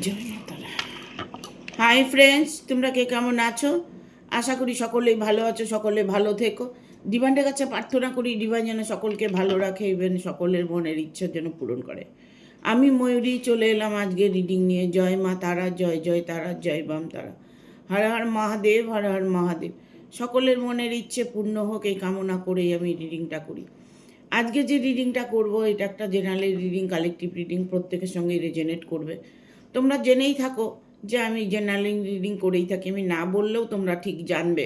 জয় মাতারা। Hi friends, তোমরা কে কেমন আছো? আশা করি সকলেই ভালো আছো, সকলে ভালো থেকো। ডিভাইনের কাছে প্রার্থনা করি ডিভাইন যেন সকলকে ভালো রাখে, ইভেন সকলের মনের ইচ্ছা যেন পূরণ করে। আমি ময়ূরী চলে এলাম আজকে রিডিং নিয়ে। জয় মা তারা, জয় জয় তারা, জয় বাম তারা। হর হর মহাদেব, হর হর মহাদেব। সকলের মনের ইচ্ছে পূর্ণ হোক এই কামনা করেই আমি রিডিংটা করি। আজকে যে রিডিংটা করব এটা একটা জেনারেল রিডিং, কালেকটিভ রিডিং, প্রত্যেকের সঙ্গে রেজোনেট করবে। তোমরা জেনেই থাকো যে আমি জেনারেল রিডিং করেই থাকি, আমি না বললেও তোমরা ঠিক জানবে।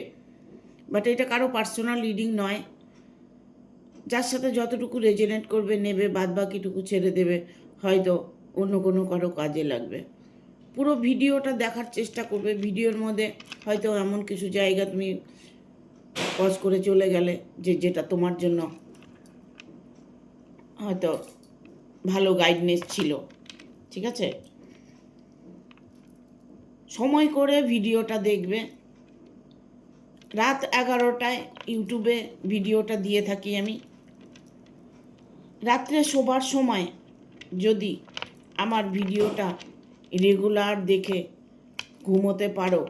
বাট এটা কারো পার্সোনাল রিডিং নয়, যার সাথে যতটুকু রেজোনেট করবে নেবে, বাদ বাকিটুকু ছেড়ে দেবে, হয়তো অন্য কোনো কারো কাজে লাগবে। পুরো ভিডিওটা দেখার চেষ্টা করবে। ভিডিওর মধ্যে হয়তো এমন কিছু জায়গা তুমি পজ করে চলে গেলে যেটা তোমার জন্য হয়তো ভালো গাইডনেস ছিল। ঠিক আছে, সময় করে ভিডিওটা দেখবে। রাত 11টায় ইউটিউবে ভিডিওটা দিয়ে থাকি আমি। রাত্রে শোবার সময় যদি আমার ভিডিওটা রেগুলার দেখে ঘুমোতে পারো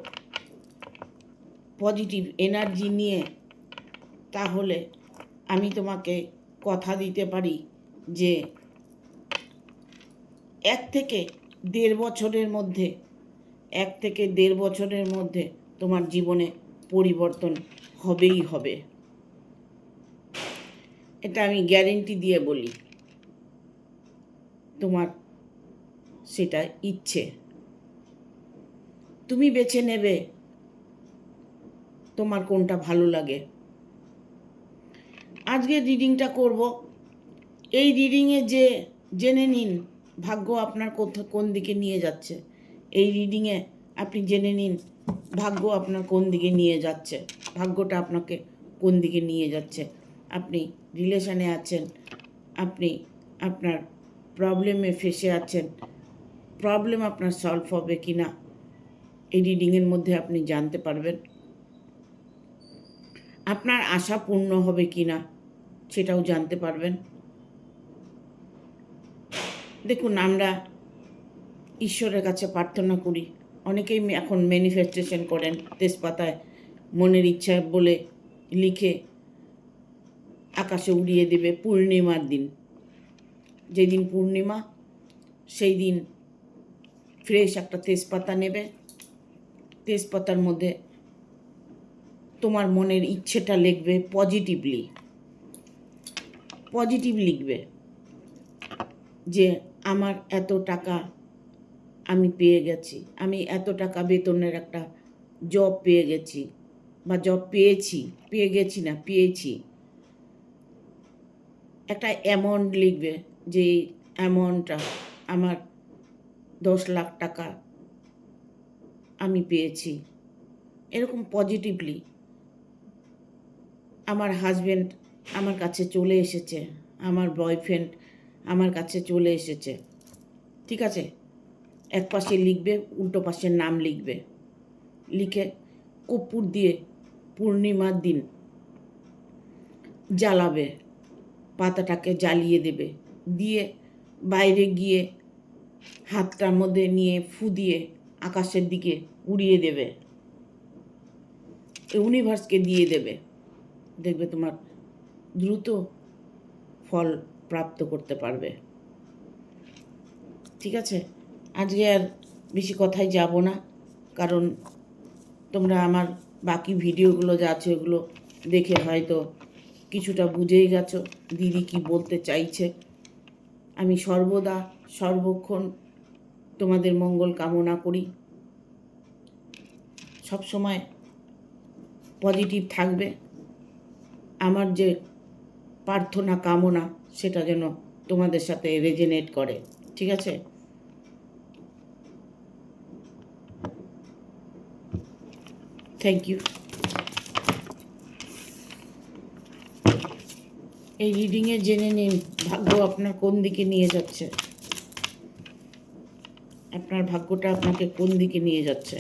পজিটিভ এনার্জি নিয়ে, তাহলে আমি তোমাকে কথা দিতে পারি যে 1 থেকে 1.5 বছরের মধ্যে তোমার জীবনে পরিবর্তন হবেই হবে। এটা আমি গ্যারেন্টি দিয়ে বলি। তোমার সেটা ইচ্ছে, তুমি বেছে নেবে তোমার কোনটা ভালো লাগে। আজকে রিডিংটা করব। এই রিডিংয়ে যে জেনে নিন ভাগ্য আপনার কোন দিকে নিয়ে যাচ্ছে। এই রিডিংয়ে আপনি জেনে নিন ভাগ্য আপনার কোন দিকে নিয়ে যাচ্ছে, ভাগ্যটা আপনাকে কোন দিকে নিয়ে যাচ্ছে। আপনি রিলেশনে আছেন, আপনি আপনার প্রবলেমে ফেসে আছেন, প্রবলেম আপনার সলভ হবে কি না এই রিডিংয়ের মধ্যে আপনি জানতে পারবেন। আপনার আশা পূর্ণ হবে কি না সেটাও জানতে পারবেন। দেখুন, আমরা ঈশ্বরের কাছে প্রার্থনা করি, অনেকেই এখন ম্যানিফেস্টেশন করেন, তেজপাতায় মনের ইচ্ছা বলে লিখে আকাশে উড়িয়ে দেবে পূর্ণিমার দিন। যেদিন পূর্ণিমা সেই দিন ফ্রেশ একটা তেজপাতা নেবে, তেজপাতার মধ্যে তোমার মনের ইচ্ছেটা লিখবে, পজিটিভ লিখবে যে আমার এত টাকা আমি পেয়ে গেছি, আমি এত টাকা বেতনের একটা জব পেয়ে গেছি, বা জব পেয়েছি, পেয়েছি। একটা অ্যামাউন্ট লিখবে যে অ্যামাউন্টটা আমার 10 লাখ টাকা আমি পেয়েছি। এরকম পজিটিভলি আমার হাজব্যান্ড আমার কাছে চলে এসেছে, আমার বয়ফ্রেন্ড আমার কাছে চলে এসেছে। ঠিক আছে, এক পাশে লিখবে, উল্টো পাশের নাম লিখবে, লিখে কর্পূর দিয়ে পূর্ণিমার দিন জ্বালাবে, পাতাটাকে জ্বালিয়ে দেবে, দিয়ে বাইরে গিয়ে হাতটার মধ্যে নিয়ে ফু দিয়ে আকাশের দিকে উড়িয়ে দেবে, ইউনিভার্সকে দিয়ে দেবে। দেখবে তোমার দ্রুত ফল প্রাপ্ত করতে পারবে। ঠিক আছে, আজকে আর বেশি কথায় যাব না, কারণ তোমরা আমার বাকি ভিডিওগুলো যা আছে ওগুলো দেখে হয়তো কিছুটা বুঝেই গেছো দিদি কি বলতে চাইছে। আমি সর্বদা সর্বক্ষণ তোমাদের মঙ্গল কামনা করি, সব সময় পজিটিভ থাকবে। আমার যে প্রার্থনা কামনা সেটা যেন তোমাদের সাথে রেজোনেট করে। ঠিক আছে, থ্যাংক ইউ। এই রিডিংয়ে জেনে নিন ভাগ্য আপনার কোন দিকে নিয়ে যাচ্ছে, আপনার ভাগ্যটা আপনাকে কোন দিকে নিয়ে যাচ্ছে।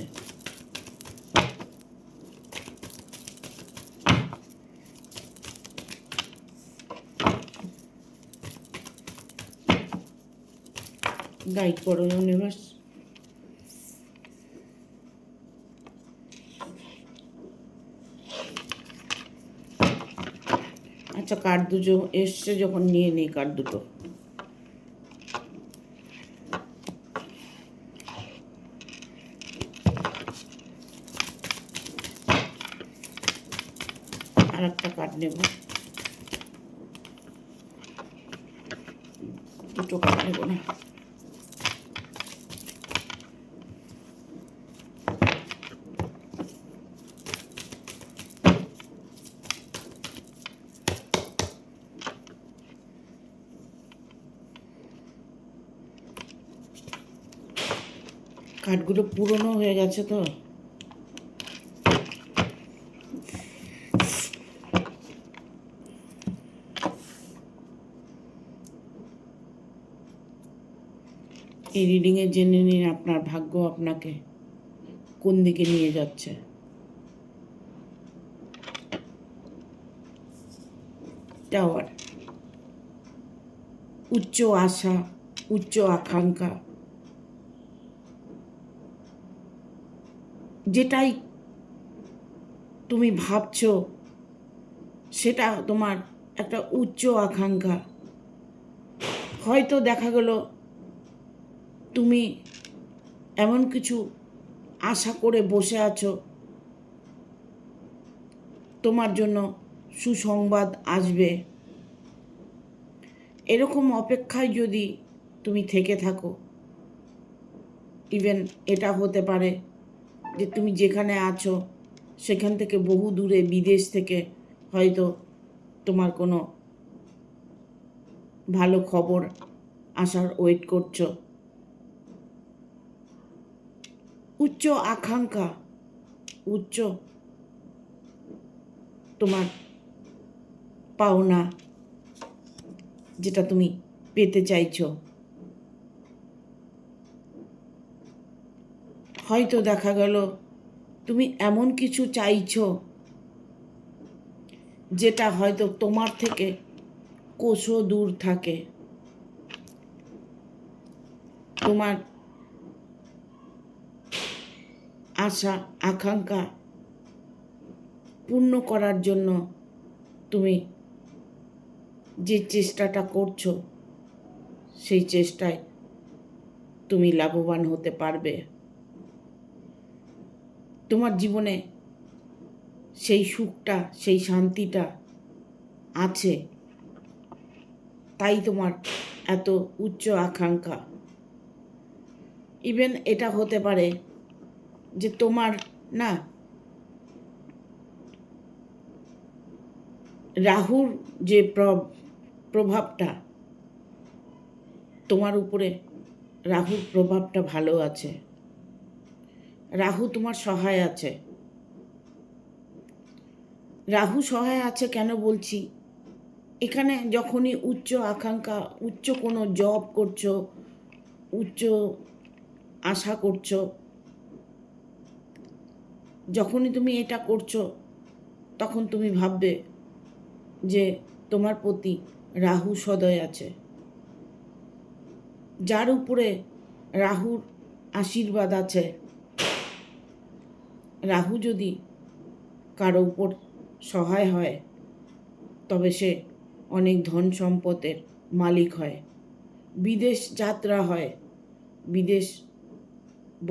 গাইড করো ইউনিভার্স। আচ্ছা, কার্ড দুটো এসছে যখন নিয়ে নিই কার্ড দুটো। আর একটা কার্ড নেব, দুটো কার্ড নেব না। কার্ডগুলো পুরনো হয়ে গেছে তো, এই রিডিংয়ে জেনে নিন আপনার ভাগ্য আপনাকে কোন দিকে নিয়ে যাচ্ছে। টাওয়ার, উচ্চ আশা, উচ্চ আকাঙ্ক্ষা, যেটাই তুমি ভাবছো সেটা তোমার একটা উচ্চ আকাঙ্ক্ষা। হয়তো দেখা গেল তুমি এমন কিছু আশা করে বসে আছো, তোমার জন্য সুসংবাদ আসবে, এরকম অপেক্ষায় যদি তুমি থেকে থাকো, ইভেন এটা হতে পারে যে তুমি যেখানে আছো সেখান থেকে বহু দূরে বিদেশ থেকে হয়তো তোমার কোনো ভালো খবর আসার ওয়েট করছো। উচ্চ আকাঙ্ক্ষা, উচ্চ তোমার পাওনা, যেটা তুমি পেতে চাইছো। হয়তো দেখা গেল তুমি এমন কিছু চাইছো যেটা হয়তো তোমার থেকে কোষও দূর থাকে। তোমার আশা আকাঙ্ক্ষা পূর্ণ করার জন্য তুমি যে চেষ্টাটা করছো সেই চেষ্টায় তুমি লাভবান হতে পারবে। তোমার জীবনে সেই সুখটা, সেই শান্তিটা আছে, তাই তোমার এত উচ্চ আকাঙ্ক্ষা। ইভেন এটা হতে পারে যে তোমার না রাহুর যে প্রভাবটা তোমার উপরে, রাহুর প্রভাবটা ভালো আছে, রাহু তোমার সহায় আছে। রাহু সহায় আছে কেন বলছি, এখানে যখনই উচ্চ আকাঙ্ক্ষা, উচ্চ কোনো জব করছো, উচ্চ আশা করছো, যখনই তুমি এটা করছো তখন তুমি ভাববে যে তোমার প্রতি রাহু সদয় আছে। যার উপরে রাহুর আশীর্বাদ আছে, রাহু যদি কারো উপর সহায় হয় তবে সে অনেক ধন সম্পদের মালিক হয়, বিদেশ যাত্রা হয়, বিদেশ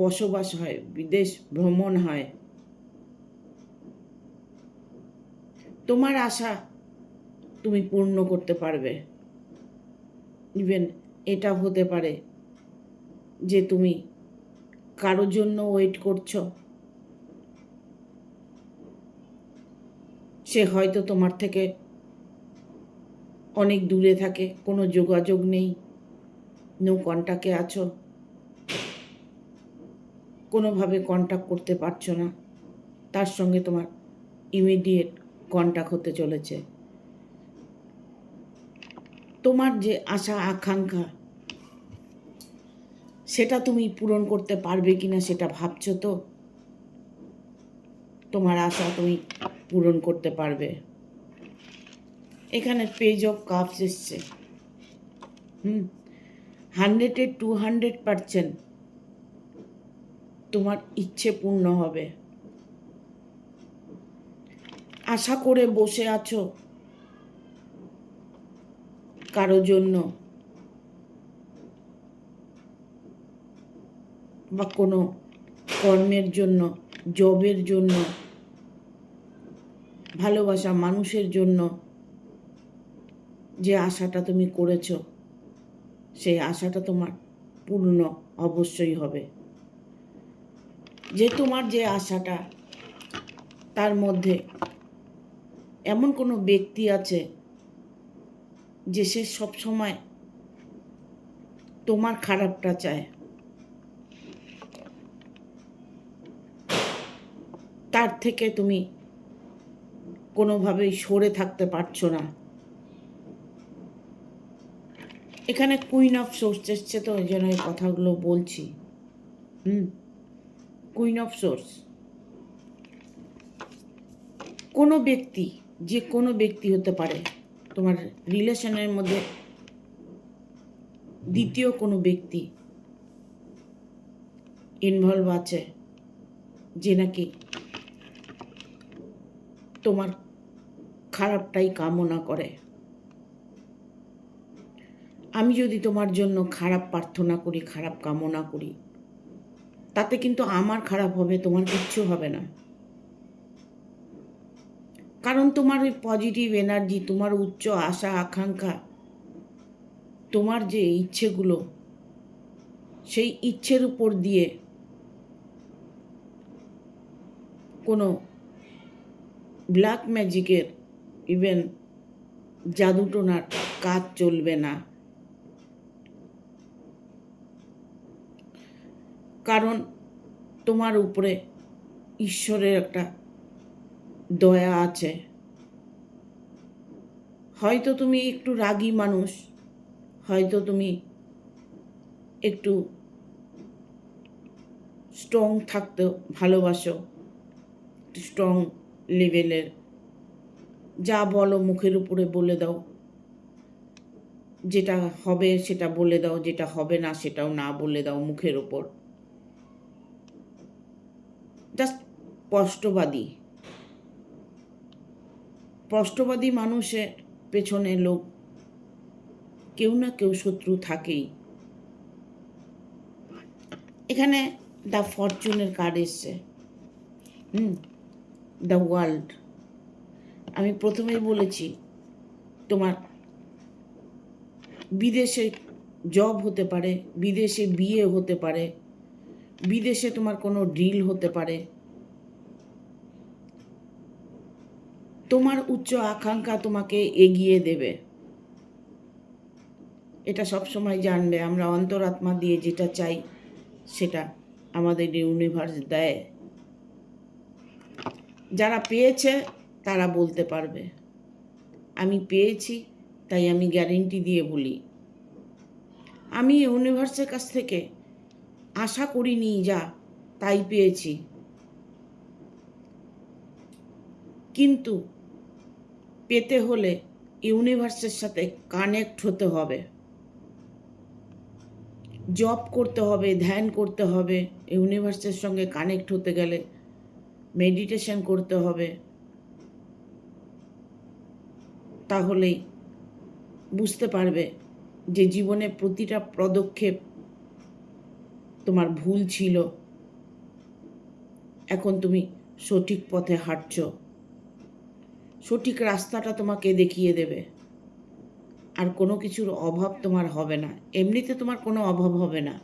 বসবাস হয়, বিদেশ ভ্রমণ হয়। তোমার আশা তুমি পূর্ণ করতে পারবে। ইভেন এটা হতে পারে যে তুমি কারোর জন্য ওয়েট করছো, সে হয়তো তোমার থেকে অনেক দূরে থাকে, কোনো যোগাযোগ নেই, নো কন্ট্যাক্টে আছো, কোনোভাবে কন্ট্যাক্ট করতে পারছো না, তার সঙ্গে তোমার ইমিডিয়েট কন্ট্যাক্ট হতে চলেছে। তোমার যে আশা আকাঙ্ক্ষা সেটা তুমি পূরণ করতে পারবে কিনা সেটা ভাবছো তো, তোমার আশা তুমি পূরণ করতে পারবে। এখানে পেজ অফ কাপস এসছে। 100-এ 200% তোমার ইচ্ছে পূর্ণ হবে। আশা করে বসে আছো কারো জন্য বা কোনো কর্মের জন্য, জবের জন্য, ভালোবাসা মানুষের জন্য যে আশাটা তুমি করেছ, সেই আশাটা তোমার পূর্ণ অবশ্যই হবে। যে তোমার যে আশাটা, তার মধ্যে এমন কোনো ব্যক্তি আছে যে সে সবসময় তোমার খারাপটা চায়, তার থেকে তুমি কোনোভাবেই সরে থাকতে পারছো না। এখানে কুইন অফ সোর্স এসছে, তো ওই জন্য এই কথাগুলো বলছি। কুইন অফ সোর্স, কোনো ব্যক্তি, যে কোনো ব্যক্তি হতে পারে, তোমার রিলেশনের মধ্যে দ্বিতীয় কোনো ব্যক্তি ইনভলভ আছে, যে নাকি তোমার খারাপটাই কামনা করে। আমি যদি তোমার জন্য খারাপ প্রার্থনা করি, খারাপ কামনা করি, তাতে কিন্তু আমার খারাপ হবে, তোমার কিচ্ছু হবে না। কারণ তোমার ওই পজিটিভ এনার্জি, তোমার উচ্চ আশা আকাঙ্ক্ষা, তোমার যে ইচ্ছেগুলো, সেই ইচ্ছের উপর দিয়ে কোনো ব্ল্যাক ম্যাজিকের, ইভেন জাদুটোনার কাজ চলবে না। কারণ তোমার উপরে ঈশ্বরের একটা দয়া আছে। হয়তো তুমি একটু রাগী মানুষ, হয়তো তুমি একটু স্ট্রং থাকতে ভালোবাসো, স্ট্রং লেভেলের, যা বলো মুখের উপরে বলে দাও, যেটা হবে সেটা বলে দাও, যেটা হবে না সেটাও না বলে দাও মুখের ওপর। জাস্ট স্পষ্টবাদী মানুষের পেছনে লোক কেউ না কেউ শত্রু থাকেই। এখানে দ্য ফরচুনের কার্ড এসছে, দ্য ওয়ার্ল্ড। আমি প্রথমেই বলেছি, তোমার বিদেশে জব হতে পারে, বিদেশে বিয়ে হতে পারে, বিদেশে তোমার কোনো ডিল হতে পারে। তোমার উচ্চ আকাঙ্ক্ষা তোমাকে এগিয়ে দেবে, এটা সবসময় জানবে। আমরা অন্তরাত্মা দিয়ে যেটা চাই সেটা আমাদের ইউনিভার্স দেয়। যারা পেয়েছে তারা বলতে পারবে, আমি পেয়েছি, তাই আমি গ্যারেন্টি দিয়ে বলি, আমি ইউনিভার্সের কাছ থেকে আশা করিনি যা তাই পেয়েছি। কিন্তু পেতে হলে ইউনিভার্সের সাথে কানেক্ট হতে হবে, জব করতে হবে, ধ্যান করতে হবে। ইউনিভার্সের সঙ্গে কানেক্ট হতে গেলে মেডিটেশন করতে হবে, তাহলেই বুঝতে পারবে যে জীবনে প্রতিটা পদক্ষেপ তোমার ভুল ছিল, এখন তুমি সঠিক পথে হাঁটছ, সঠিক রাস্তাটা তোমাকে দেখিয়ে দেবে। আর কোনো কিছুর অভাব তোমার হবে না, এমনিতে তোমার কোনো অভাব হবে না।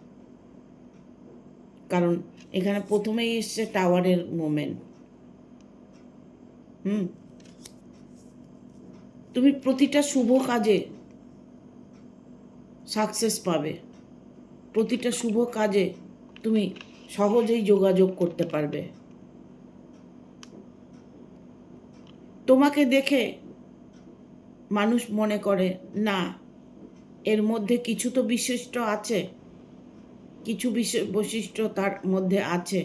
কারণ এখানে প্রথমেই এসছে টাওয়ারের মোমেন্ট। তুমি প্রতিটা শুভ কাজে সাকসেস পাবে, প্রতিটা শুভ কাজে তুমি সহজেই যোগাযোগ করতে পারবে। তোমাকে দেখে মানুষ মনে করে, না, এর মধ্যে কিছু তো বিশিষ্ট আছে, কিছু বৈশিষ্ট্য তার মধ্যে আছে।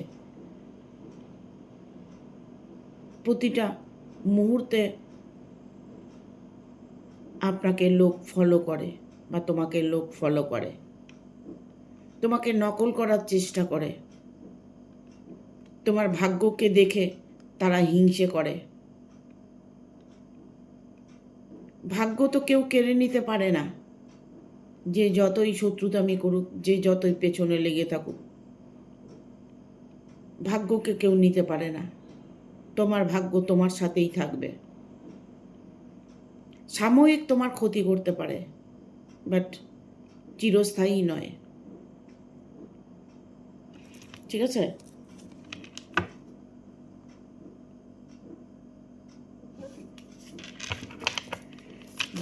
প্রতিটা মুহূর্তে আপনাকে লোক ফলো করে বা তোমাকে লোক ফলো করে, তোমাকে নকল করার চেষ্টা করে, তোমার ভাগ্যকে দেখে তারা হিংসে করে। ভাগ্য তো কেউ কেড়ে নিতে পারে না, যে যতই শত্রুতামি করুক, যে যতই পেছনে লেগে থাকুক, ভাগ্যকে কেউ নিতে পারে না। তোমার ভাগ্য তোমার সাথেই থাকবে। সাময়িক তোমার ক্ষতি করতে পারে, বাট চিরস্থায়ী নয়। ঠিক আছে?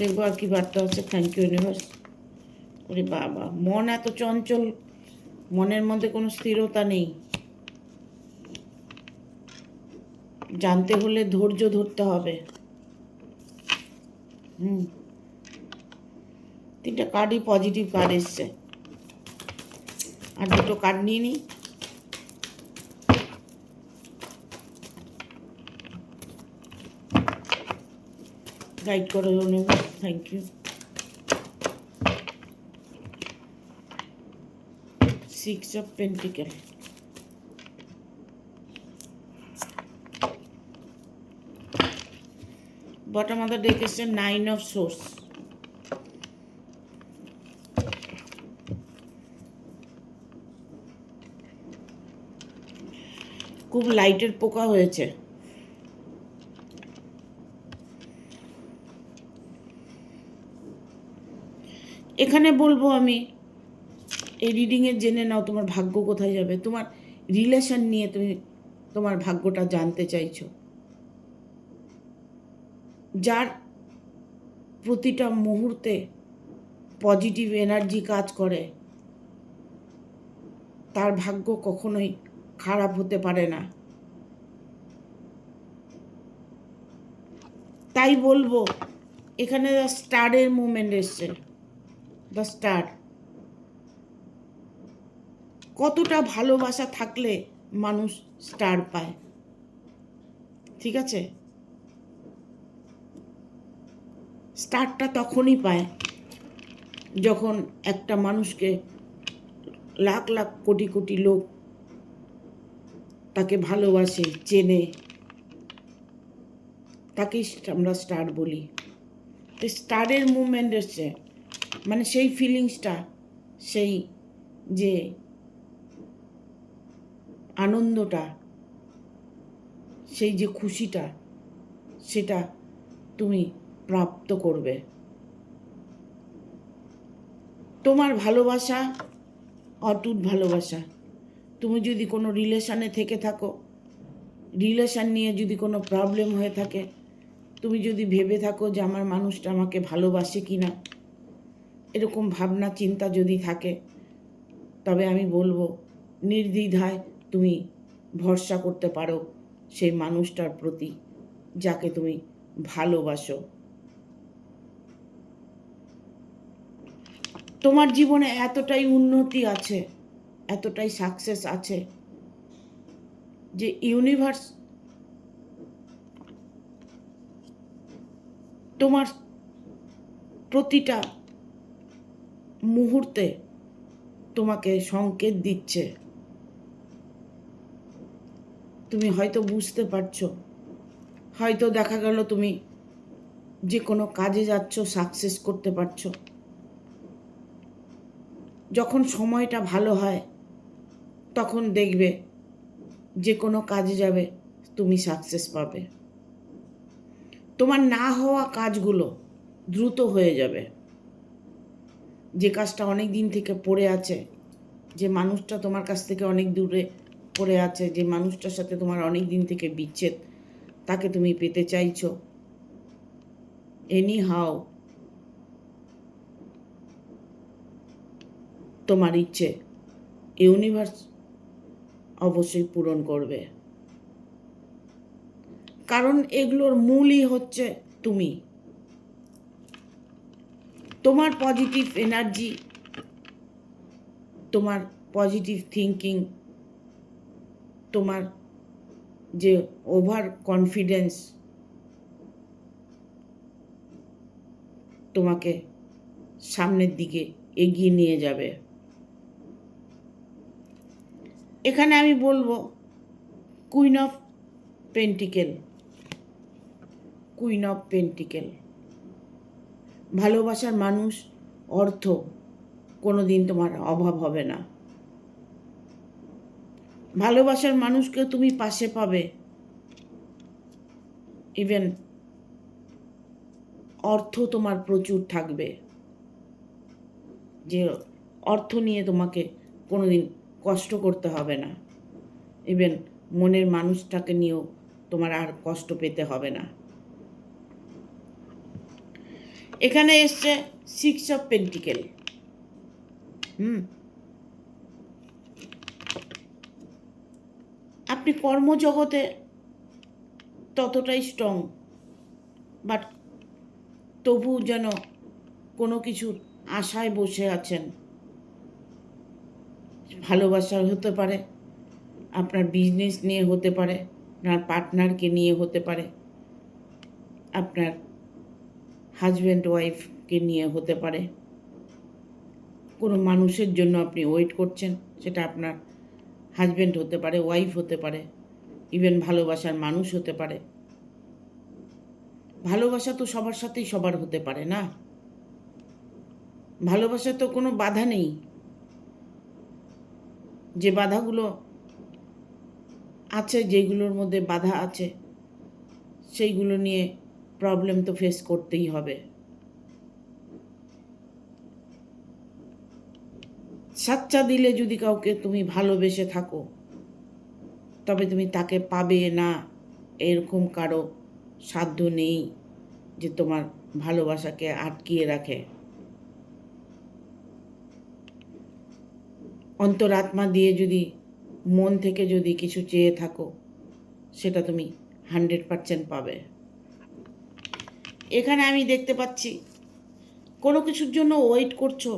দেখবো আর কি বার্তা আছে। Thank you universe. ওরে বাবা, মন এত চঞ্চল, মনের মধ্যে কোনো স্থিরতা নেই। জানতে হলে ধৈর্য ধরতে হবে। তিনটা কার্ডই পজিটিভ কার্ড এসছে। আর দুটো কার্ড নিয়ে নিই। গাইড করে নেব। Thank you. 6 of Pentacles, bottom of the deck is a 9 of Swords. খুব লাইটের পোকা হয়েছে। এখানে বলবো আমি, এই রিডিংয়ে জেনে নাও তোমার ভাগ্য কোথায় যাবে। তোমার রিলেশন নিয়ে তুমি তোমার ভাগ্যটা জানতে চাইছো। যার প্রতিটা মুহূর্তে পজিটিভ এনার্জি কাজ করে, তার ভাগ্য কখনোই খারাপ হতে পারে না। তাই বলবো, এখানে স্টারের মুভমেন্ট এসছে। The star. কতটা ভালোবাসা থাকলে মানুষ স্টার পায়। ঠিক আছে? স্টারটা তখনই পায় যখন একটা মানুষকে লাখ লাখ কোটি কোটি লোক তাকে ভালোবাসে, চেনে, তাকেই আমরা স্টার বলি। স্টারের মুভমেন্ট এসছে, মানে সেই ফিলিংসটা, সেই যে আনন্দটা, সেই যে খুশিটা, সেটা তুমি প্রাপ্ত করবে। তোমার ভালোবাসা অটুট ভালোবাসা। তুমি যদি কোনো রিলেশানে থেকে থাকো, রিলেশান নিয়ে যদি কোনো প্রবলেম হয়ে থাকে, তুমি যদি ভেবে থাকো যে আমার মানুষটা আমাকে ভালোবাসে কি না, এরকম ভাবনা চিন্তা যদি থাকে, তবে আমি বলবো নির্দ্বিধায় তুমি ভরসা করতে পারো সেই মানুষটার প্রতি, যাকে তুমি ভালোবাসো। তোমার জীবনে এতটাই উন্নতি আছে, এতটাই সাকসেস আছে, যে ইউনিভার্স তোমার প্রতিটা মুহূর্তে তোমাকে সংকেত দিচ্ছে। তুমি হয়তো বুঝতে পারছো, হয়তো দেখা গেল তুমি যে কোনো কাজে যাচ্ছ, সাকসেস করতে পারছো। যখন সময়টা ভালো হয়, তখন দেখবে যে কোনো কাজে যাবে তুমি সাকসেস পাবে। তোমার না হওয়া কাজগুলো দ্রুত হয়ে যাবে। যে কাজটা অনেক দিন থেকে পড়ে আছে, যে মানুষটা তোমার কাছ থেকে অনেক দূরে পড়ে আছে, যে মানুষটার সাথে তোমার অনেক দিন থেকে বিচ্ছেদ, তাকে তুমি পেতে চাইছো। এনি হাউ তোমার ইচ্ছে ইউনিভার্স অবশ্যই পূরণ করবে। কারণ এগুলোর মূলই হচ্ছে তুমি। তোমার পজিটিভ এনার্জি, তোমার পজিটিভ থিঙ্কিং, তোমার যে ওভার কনফিডেন্স তোমাকে সামনের দিকে এগিয়ে নিয়ে যাবে। এখানে আমি বলবো queen of pentacle, queen of pentacle. ভালোবাসার মানুষ, অর্থ, কোনো দিন তোমার অভাব হবে না। ভালোবাসার মানুষকে তুমি পাশে পাবে। ইভেন অর্থ তোমার প্রচুর থাকবে, যে অর্থ নিয়ে তোমাকে কোনো দিন কষ্ট করতে হবে না। ইভেন মনের মানুষটাকে নিয়েও তোমার আর কষ্ট পেতে হবে না। এখানে এসছে 6 অফ পেন্টিকেল। আপনি কর্মজগতে ততটাই স্ট্রং, বাট তবু যেন কোনো কিছুর আশায় বসে আছেন। ভালোবাসা হতে পারে, আপনার বিজনেস নিয়ে হতে পারে, আপনার পার্টনারকে নিয়ে হতে পারে, আপনার হাজব্যান্ড ওয়াইফকে নিয়ে হতে পারে। কোনো মানুষের জন্য আপনি ওয়েট করছেন, সেটা আপনার হাজব্যান্ড হতে পারে, ওয়াইফ হতে পারে, ইভেন ভালোবাসার মানুষ হতে পারে। ভালোবাসা তো সবার সাথেই সবার হতে পারে না। ভালোবাসা তো কোনো বাধা নেই। যে বাধাগুলো আছে, যেগুলোর মধ্যে বাধা আছে, সেইগুলো নিয়ে প্রবলেম তো ফেস করতেই হবে। সাচ্চা দিলে যদি কাউকে তুমি ভালোবেসে থাকো, তবে তুমি তাকে পাবে না এরকম কারো সাধ্য নেই যে তোমার ভালোবাসাকে আটকিয়ে রাখে। অন্তরাত্মা দিয়ে যদি, মন থেকে যদি কিছু চেয়ে থাকো, সেটা তুমি 100% পাবে। এখানে আমি দেখতে পাচ্ছি কোনো কিছুর জন্য ওয়েট করছো।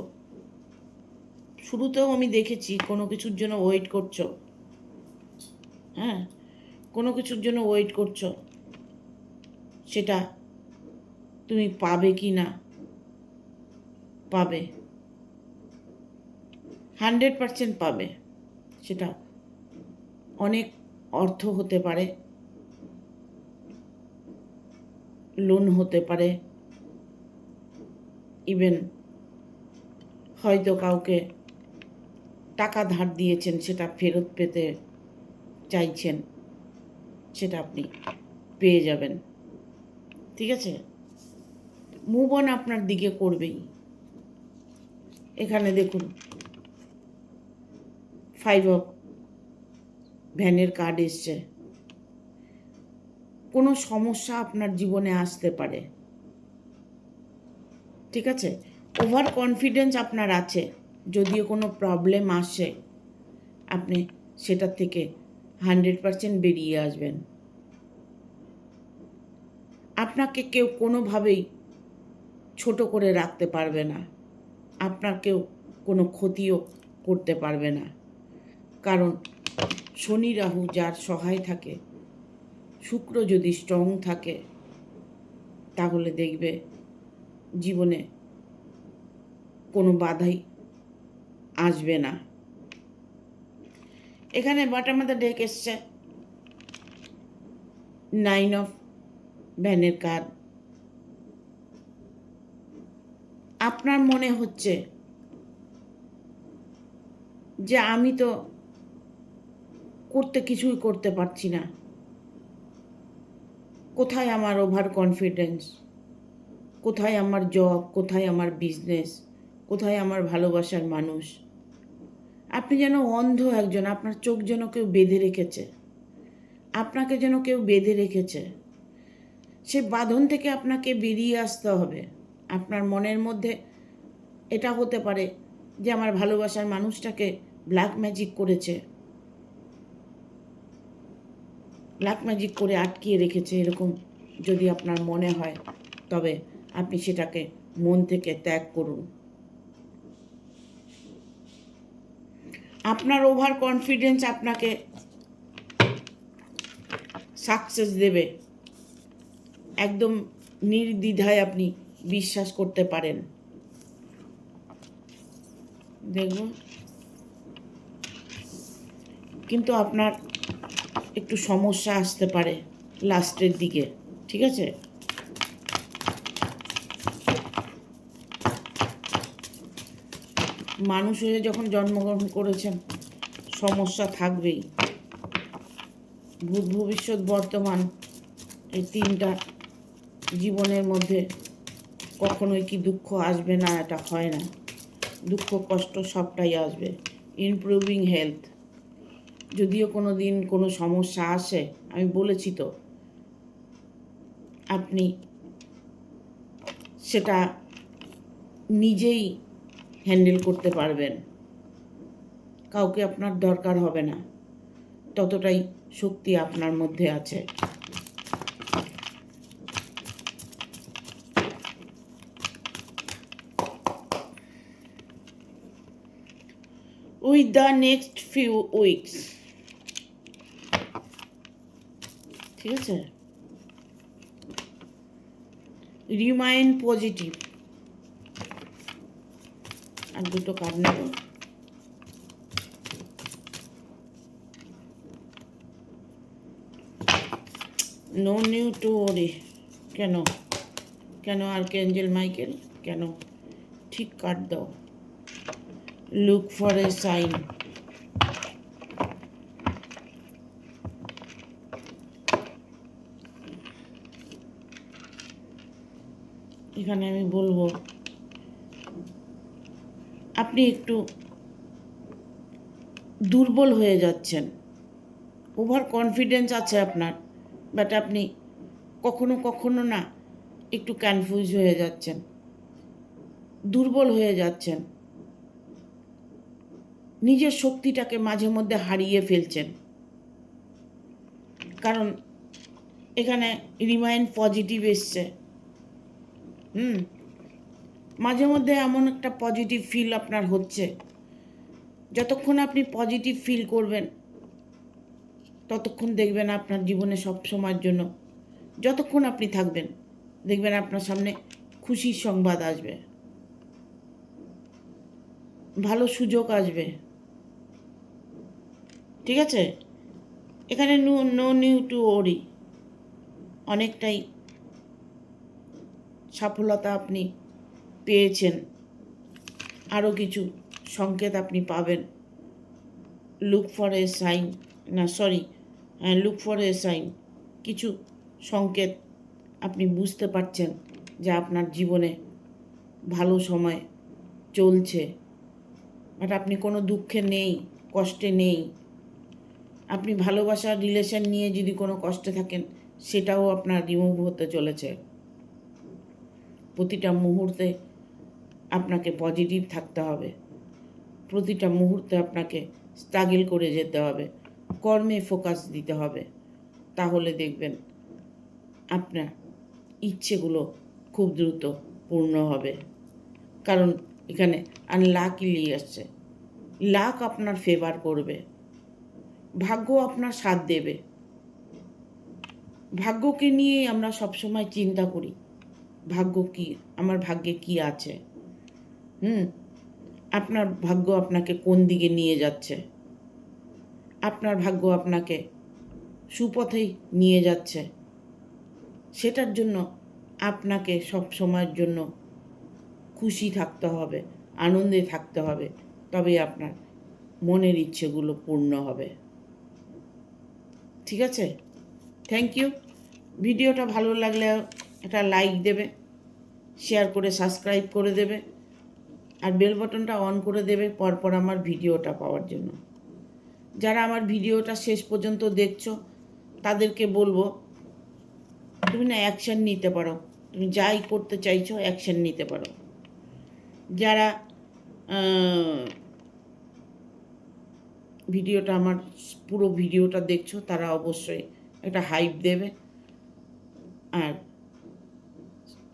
শুরুতেও আমি দেখেছি কোনো কিছুর জন্য ওয়েট করছো। হ্যাঁ, কোনো কিছুর জন্য ওয়েট করছো, সেটা তুমি পাবে কি না, পাবে, 100% পাবে। সেটা অনেক অর্থ হতে পারে, লোন হতে পারে, ইভেন হয়তো কাউকে টাকা ধার দিয়েছেন, সেটা ফেরত পেতে চাইছেন, সেটা আপনি পেয়ে যাবেন। ঠিক আছে, মুভ অন আপনার দিকে করবেই। এখানে দেখুন 5 অফ ভ্যানের কার্ড এসছে। কোনো সমস্যা আপনার জীবনে আসতে পারে। ঠিক আছে, ওভার কনফিডেন্স আপনার আছে। যদিও কোনো প্রবলেম আসে, আপনি সেটার থেকে 100% বেরিয়ে আসবেন। আপনাকে কেউ কোনোভাবেই ছোট করে রাখতে পারবে না, আপনার কেউ কোনো ক্ষতিও করতে পারবে না। কারণ শনি রাহু যার সহায় থাকে, শুক্র যদি স্ট্রং থাকে, তাহলে দেখবে জীবনে কোনো বাধাই আসবে না। এখানে বটম অফ দ্য ডেক এসছে 9 অফ ভ্যানের কার্ড। আপনার মনে হচ্ছে যে আমি তো কিছুই করতে পারছি না, কোথায় আমার ওভার কনফিডেন্স, কোথায় আমার জব, কোথায় আমার বিজনেস, কোথায় আমার ভালোবাসার মানুষ। আপনি যেন অন্ধ একজন, আপনার চোখ যেন কেউ বেঁধে রেখেছে, আপনাকে যেন কেউ বেঁধে রেখেছে। সে বাঁধন থেকে আপনাকে বেরিয়ে আসতে হবে। আপনার মনের মধ্যে এটা হতে পারে যে আমার ভালোবাসার মানুষটাকে ব্ল্যাক ম্যাজিক করেছে, ব্ল্যাক ম্যাজিক করে আটকিয়ে রেখেছে, এরকম যদি আপনার মনে হয়, তবে আপনি সেটাকে মন থেকে ত্যাগ করুন। আপনার ওভার কনফিডেন্স আপনাকে সাকসেস দেবে। একদম নির্দ্বিধায় আপনি বিশ্বাস করতে পারেন। দেখুন, কিন্তু আপনার একটু সমস্যা আসতে পারে লাস্টের দিকে। ঠিক আছে, মানুষ হয়ে যখন জন্মগ্রহণ করেছেন সমস্যা থাকবেই। ভূত, ভবিষ্যৎ, বর্তমান, এই তিনটা জীবনের মধ্যে কখনোই কি দুঃখ আসবে না? এটা হয় না। দুঃখ কষ্ট সবটাই আসবে। ইমপ্রুভিং হেলথ, যদিও কোনো দিন কোনো সমস্যা আসে, আমি বলেছি তো, আপনি সেটা নিজেই হ্যান্ডেল করতে পারবেন, কাউকে আপনার দরকার হবে না, ততটাই শক্তি আপনার মধ্যে আছে। With the next few weeks, ঠিক আছে, রিমাইন পজিটিভ। আর দুটো কার্ড নেব। নো নিউ টু ওরি। কেন কেন আর্কএঞ্জেল মাইকেল কেন? ঠিক কার্ড দাও। Look for a sign. এখানে আমি বলবো আপনি একটু দুর্বল হয়ে যাচ্ছেন, ওভার কনফিডেন্স আছে আপনার, বাট আপনি কখনো কখনো না একটু কনফিউজ হয়ে যাচ্ছেন, দুর্বল হয়ে যাচ্ছেন, নিজের শক্তিটাকে মাঝে মধ্যে হারিয়ে ফেলছেন। কারণ এখানে রিমাইন্ড পজিটিভ এসছে। মাঝে মধ্যে এমন একটা পজিটিভ ফিল আপনার হচ্ছে, যতক্ষণ আপনি পজিটিভ ফিল করবেন ততক্ষণ দেখবেন আপনার জীবনে সব সময়ের জন্য, যতক্ষণ আপনি থাকবেন দেখবেন আপনার সামনে খুশির সংবাদ আসবে, ভালো সুযোগ আসবে, ঠিক আছে। এখানে নো নিউ টু ওরি, অনেকটাই সফলতা আপনি পেয়েছেন, আরও কিছু সংকেত আপনি পাবেন। লুক ফর এ সাইন, না sorry, look for a sign, কিছু সংকেত আপনি বুঝতে পারছেন যে আপনার জীবনে ভালো সময় চলছে, বাট আপনি কোনো দুঃখে নেই, কষ্টে নেই। আপনি ভালোবাসার রিলেশন নিয়ে যদি কোনো কষ্টে থাকেন সেটাও আপনার রিমুভ হতে চলেছে। প্রতিটা মুহূর্তে আপনাকে পজিটিভ থাকতে হবে, প্রতিটা মুহূর্তে আপনাকে স্ট্রাগল করে যেতে হবে, কর্মে ফোকাস দিতে হবে, তাহলে দেখবেন আপনার ইচ্ছেগুলো খুব দ্রুত পূর্ণ হবে। কারণ এখানে আনলাকিলি আসছে, লাক আপনার ফেভার করবে, ভাগ্য আপনার সাথ দেবে। ভাগ্যকে নিয়ে আমরা সবসময় চিন্তা করি, ভাগ্য কি, আমার ভাগ্যে কি আছে। আপনার ভাগ্য আপনাকে কোন দিকে নিয়ে যাচ্ছে, আপনার ভাগ্য আপনাকে সুপথেই নিয়ে যাচ্ছে, সেটার জন্য আপনাকে সব সময়ের জন্য খুশি থাকতে হবে, আনন্দে থাকতে হবে, তবে আপনার মনের ইচ্ছেগুলো পূর্ণ হবে, ঠিক আছে। Thank you. ভিডিওটা ভালো লাগলে একটা লাইক দেবে, শেয়ার করে সাবস্ক্রাইব করে দেবে, আর বেল বাটনটা অন করে দেবে পরপর আমার ভিডিওটা পাওয়ার জন্য। যারা আমার ভিডিওটা শেষ পর্যন্ত দেখছো তাদেরকে বলবো তুমি না অ্যাকশান নিতে পারো, তুমি যাই করতে চাইছো অ্যাকশান নিতে পারো। যারা ভিডিওটা আমার পুরো ভিডিওটা দেখছো তারা অবশ্যই একটা হাইপ দেবে আর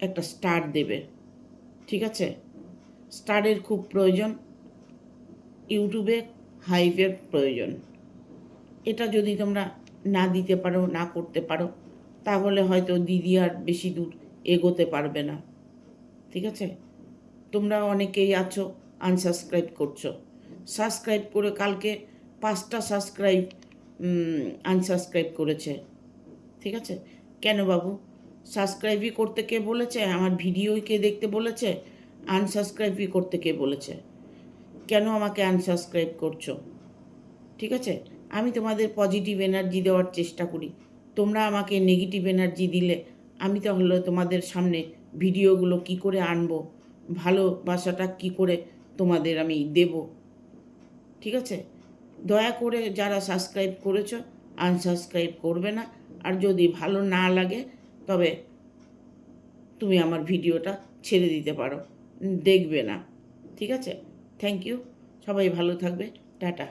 একটা স্টার দেবে, ঠিক আছে। স্টারের খুব প্রয়োজন, ইউটিউবে হাইপের প্রয়োজন। এটা যদি তোমরা না দিতে পারো, না করতে পারো, তাহলে হয়তো দিদি আর বেশি দূর এগোতে পারবে না, ঠিক আছে। তোমরা অনেকেই আছো আনসাবস্ক্রাইব করছো, সাবস্ক্রাইব করে কালকে 5টা আনসাবস্ক্রাইব করেছে, ঠিক আছে। কেন বাবু, সাবস্ক্রাইবই করতে কে বলেছে? আমার ভিডিওই কে দেখতে বলেছে? আনসাবস্ক্রাইবই করতে কে বলেছে? কেন আমাকে আনসাবস্ক্রাইব করছো? ঠিক আছে, আমি তোমাদের পজিটিভ এনার্জি দেওয়ার চেষ্টা করি, তোমরা আমাকে নেগেটিভ এনার্জি দিলে আমি তাহলে তোমাদের সামনে ভিডিওগুলো কি করে আনবো, ভালোবাসাটা কি করে তোমাদের আমি দেব? ঠিক আছে, দয়া করে যারা সাবস্ক্রাইব করেছো আনসাবস্ক্রাইব করবে না। আর যদি ভালো না লাগে তবে তুমি আমার ভিডিওটা ছেড়ে দিতে পারো, দেখবে না। ঠিক আছে, থ্যাংক ইউ, সবাই ভালো থাকবে, টাটা।